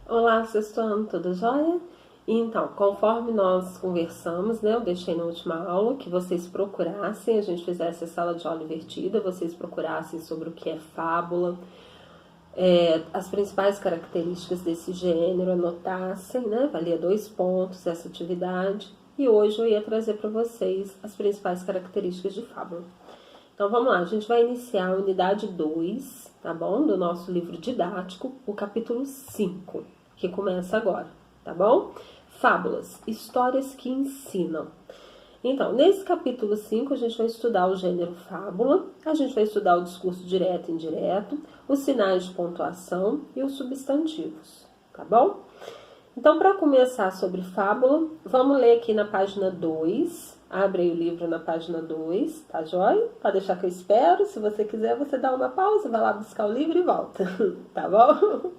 Olá, sexto ano, tudo jóia? Então, conforme nós conversamos, né, eu deixei na última aula que vocês procurassem, a gente fizesse a sala de aula invertida, vocês procurassem sobre o que é fábula, as principais características desse gênero, anotassem, né, valia 2 pontos essa atividade, e hoje eu ia trazer para vocês as principais características de fábula. Então vamos lá, a gente vai iniciar a unidade 2, tá bom? Do nosso livro didático, o capítulo 5, que começa agora, tá bom? Fábulas, histórias que ensinam. Então, nesse capítulo 5, a gente vai estudar o gênero fábula, a gente vai estudar o discurso direto e indireto, os sinais de pontuação e os substantivos, tá bom? Então, para começar sobre fábula, vamos ler aqui na página 2. Abre aí o livro na página 2, tá joia? Pode deixar que eu espero. Se você quiser, você dá uma pausa, vai lá buscar o livro e volta, tá bom?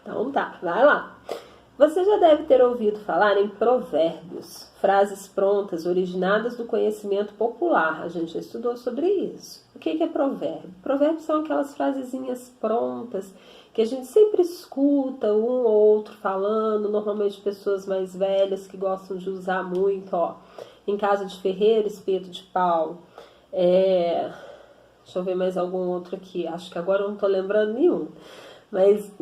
Então tá, vai lá. Você já deve ter ouvido falar em provérbios, frases prontas, originadas do conhecimento popular. A gente já estudou sobre isso. O que é provérbio? Provérbios são aquelas frasezinhas prontas que a gente sempre escuta um ou outro falando, normalmente pessoas mais velhas que gostam de usar muito, ó. Em casa de ferreiro, espeto de pau. Deixa eu ver mais algum outro aqui. Acho que agora eu não estou lembrando nenhum. Mas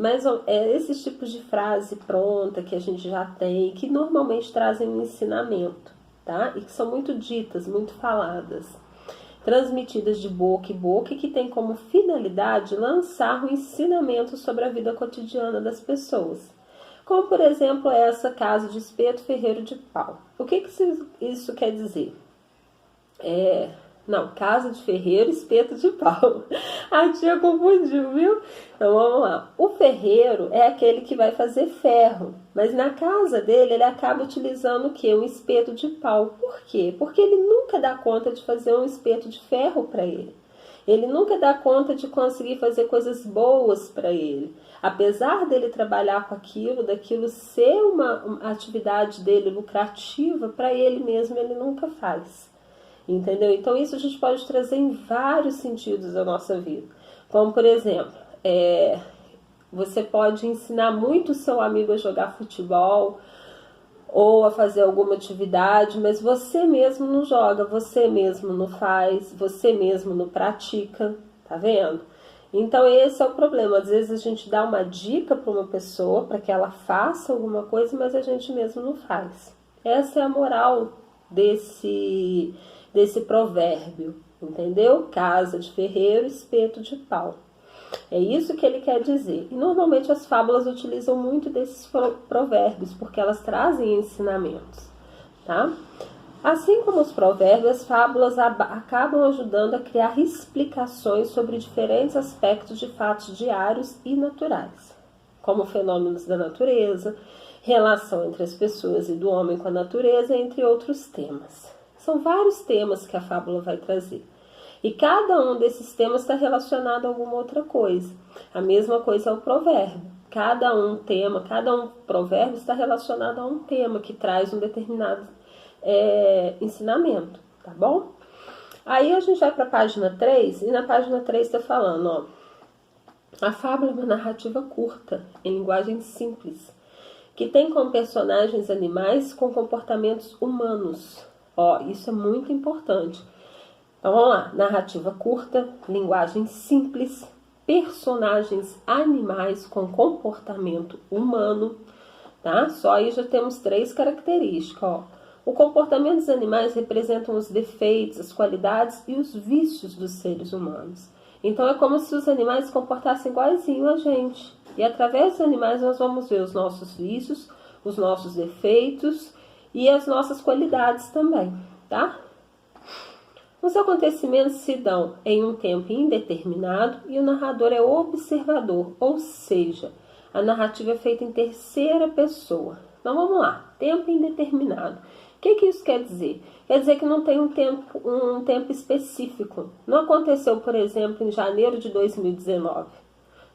esses tipos de frase pronta que a gente já tem, que normalmente trazem um ensinamento, tá? E que são muito ditas, muito faladas. Transmitidas de boca em boca e que tem como finalidade lançar um ensinamento sobre a vida cotidiana das pessoas. Como, por exemplo, essa casa de espeto ferreiro de pau. O que isso quer dizer? Casa de ferreiro, espeto de pau. A tia confundiu, viu? Então vamos lá. O ferreiro é aquele que vai fazer ferro, mas na casa dele ele acaba utilizando o quê? Um espeto de pau. Por quê? Porque ele nunca dá conta de fazer um espeto de ferro para ele. Ele nunca dá conta de conseguir fazer coisas boas para ele. Apesar dele trabalhar com aquilo, daquilo ser uma atividade dele lucrativa, para ele mesmo ele nunca faz. Entendeu? Então isso a gente pode trazer em vários sentidos da nossa vida. Como, por exemplo, você pode ensinar muito o seu amigo a jogar futebol ou a fazer alguma atividade, mas você mesmo não joga, você mesmo não faz, você mesmo não pratica, tá vendo? Então esse é o problema. Às vezes a gente dá uma dica para uma pessoa para que ela faça alguma coisa, mas a gente mesmo não faz. Essa é a moral desse provérbio, entendeu? Casa de ferreiro, espeto de pau. É isso que ele quer dizer. E normalmente as fábulas utilizam muito desses provérbios, porque elas trazem ensinamentos, tá? Assim como os provérbios, as fábulas acabam ajudando a criar explicações sobre diferentes aspectos de fatos diários e naturais, como fenômenos da natureza, relação entre as pessoas e do homem com a natureza, entre outros temas. São vários temas que a fábula vai trazer. E cada um desses temas está relacionado a alguma outra coisa. A mesma coisa é o provérbio. Cada um provérbio está relacionado a um tema que traz um determinado ensinamento, tá bom? Aí a gente vai para a página 3, e na página 3 está falando, ó, a fábula é uma narrativa curta, em linguagem simples, que tem como personagens animais com comportamentos humanos. Ó, isso é muito importante. Então vamos lá, narrativa curta, linguagem simples, personagens animais com comportamento humano, tá? Só aí já temos 3 características, ó. O comportamento dos animais representam os defeitos, as qualidades e os vícios dos seres humanos. Então é como se os animais se comportassem iguaizinho a gente. E através dos animais nós vamos ver os nossos vícios, os nossos defeitos e as nossas qualidades também, tá? Os acontecimentos se dão em um tempo indeterminado e o narrador é observador, ou seja, a narrativa é feita em terceira pessoa. Então vamos lá, tempo indeterminado. O que isso quer dizer? Quer dizer que não tem um tempo específico. Não aconteceu, por exemplo, em janeiro de 2019.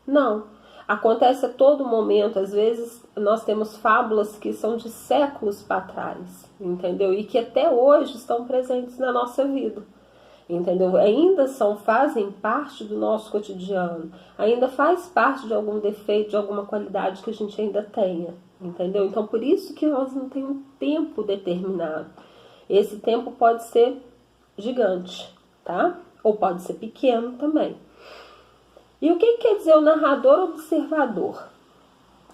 Não. Acontece a todo momento. Às vezes nós temos fábulas que são de séculos para trás, entendeu? E que até hoje estão presentes na nossa vida. entendeu? Ainda fazem parte do nosso cotidiano, ainda faz parte de algum defeito, de alguma qualidade que a gente ainda tenha, entendeu? Então, por isso que nós não temos um tempo determinado. Esse tempo pode ser gigante, tá? Ou pode ser pequeno também. E o que quer dizer o narrador observador?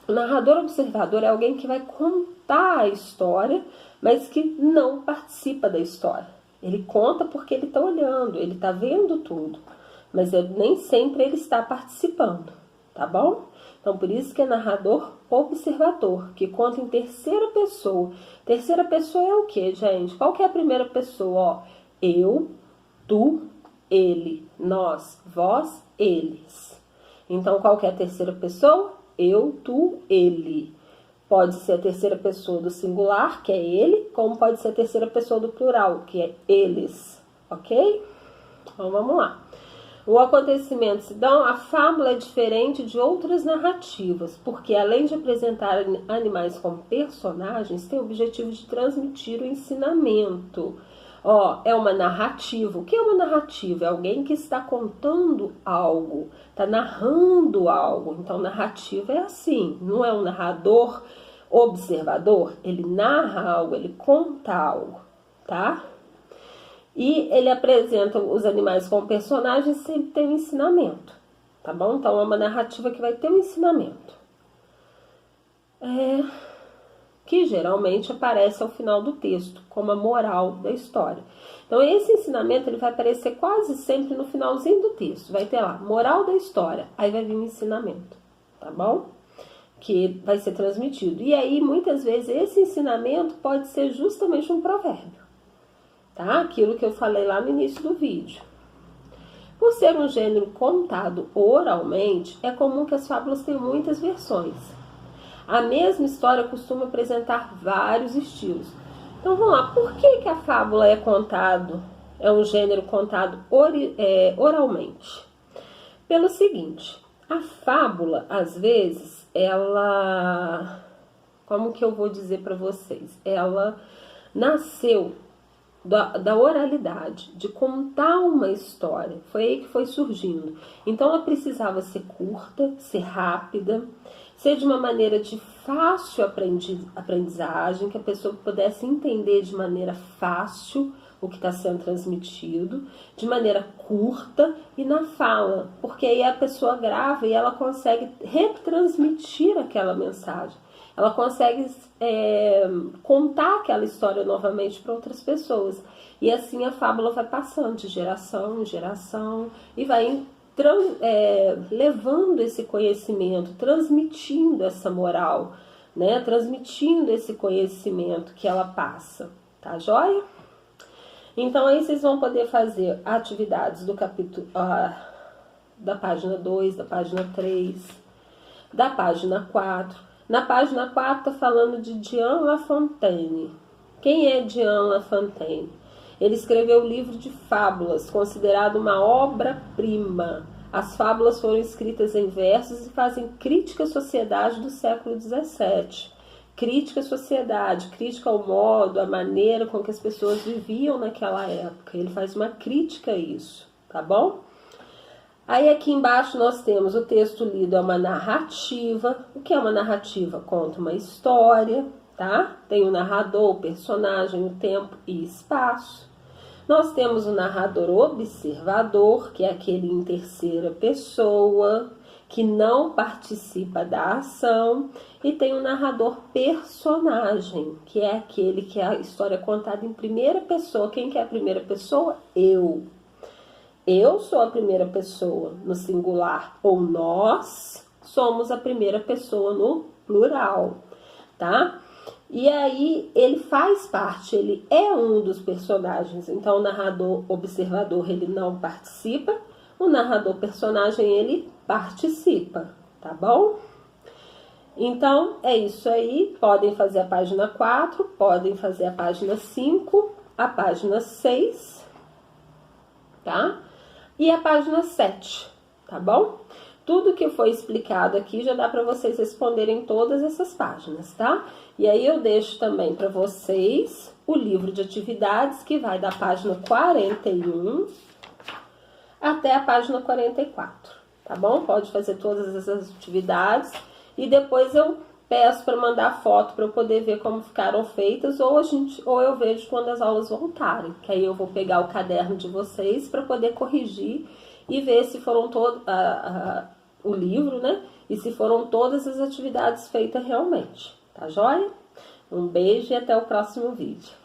O narrador observador é alguém que vai contar a história, mas que não participa da história. Ele conta porque ele está olhando, ele está vendo tudo, mas nem sempre ele está participando, tá bom? Então, por isso que é narrador observador, que conta em terceira pessoa. Terceira pessoa é o quê, gente? Qual que é a primeira pessoa? Ó, eu, tu, ele, nós, vós, eles. Então, qual que é a terceira pessoa? Eu, tu, ele. Pode ser a terceira pessoa do singular, que é ele, como pode ser a terceira pessoa do plural, que é eles, ok? Então, vamos lá. O acontecimento se dá, a fábula é diferente de outras narrativas, porque além de apresentar animais como personagens, tem o objetivo de transmitir o ensinamento. Ó, é uma narrativa. O que é uma narrativa? É alguém que está contando algo, está narrando algo. Então, narrativa é assim, não é um narrador observador, ele narra algo, ele conta algo, tá? E ele apresenta os animais como personagens, sempre tem um ensinamento, tá bom? Então, é uma narrativa que vai ter um ensinamento. Que geralmente aparece ao final do texto, como a moral da história. Então, esse ensinamento ele vai aparecer quase sempre no finalzinho do texto. Vai ter lá, moral da história, aí vai vir um ensinamento, tá bom? Que vai ser transmitido. E aí, muitas vezes, esse ensinamento pode ser justamente um provérbio, tá? Aquilo que eu falei lá no início do vídeo. Por ser um gênero contado oralmente, é comum que as fábulas tenham muitas versões. A mesma história costuma apresentar vários estilos. Então vamos lá, por que a fábula é um gênero contado oralmente? Pelo seguinte, a fábula, às vezes, como que eu vou dizer para vocês? Ela nasceu da oralidade, de contar uma história. Foi aí que foi surgindo. Então ela precisava ser curta, ser rápida, ser de uma maneira de fácil aprendizagem, que a pessoa pudesse entender de maneira fácil o que está sendo transmitido, de maneira curta e na fala, porque aí a pessoa grava e ela consegue retransmitir aquela mensagem. Ela consegue contar aquela história novamente para outras pessoas. E assim a fábula vai passando de geração em geração e vai levando esse conhecimento, transmitindo essa moral, né? Transmitindo esse conhecimento que ela passa, tá joia? Então aí vocês vão poder fazer atividades do capítulo da página 2, da página 3, da página 4. Na página 4 está falando de Jean La Fontaine. Quem é Jean La Fontaine? Ele escreveu o livro de fábulas, considerado uma obra-prima. As fábulas foram escritas em versos e fazem crítica à sociedade do século XVII. Crítica à sociedade, crítica ao modo, à maneira com que as pessoas viviam naquela época. Ele faz uma crítica a isso, tá bom? Aí aqui embaixo nós temos o texto lido, é uma narrativa. O que é uma narrativa? Conta uma história, tá? Tem o narrador, o personagem, o tempo e espaço. Nós temos o narrador observador, que é aquele em terceira pessoa, que não participa da ação. E tem o narrador personagem, que é aquele que é a história contada em primeira pessoa. Quem que é a primeira pessoa? Eu. Eu sou a primeira pessoa no singular, ou nós somos a primeira pessoa no plural, tá? E aí ele faz parte, ele é um dos personagens. Então o narrador observador ele não participa, o narrador personagem ele participa, tá bom? Então é isso aí, podem fazer a página 4, podem fazer a página 5, a página 6, tá? E a página 7, tá bom? Tudo que foi explicado aqui já dá para vocês responderem todas essas páginas, tá? E aí eu deixo também para vocês o livro de atividades, que vai da página 41 até a página 44, tá bom? Pode fazer todas essas atividades e depois eu peço para mandar foto para eu poder ver como ficaram feitas, ou eu vejo quando as aulas voltarem, que aí eu vou pegar o caderno de vocês para poder corrigir e ver se foram o livro, né? E se foram todas as atividades feitas realmente, tá joia? Um beijo e até o próximo vídeo.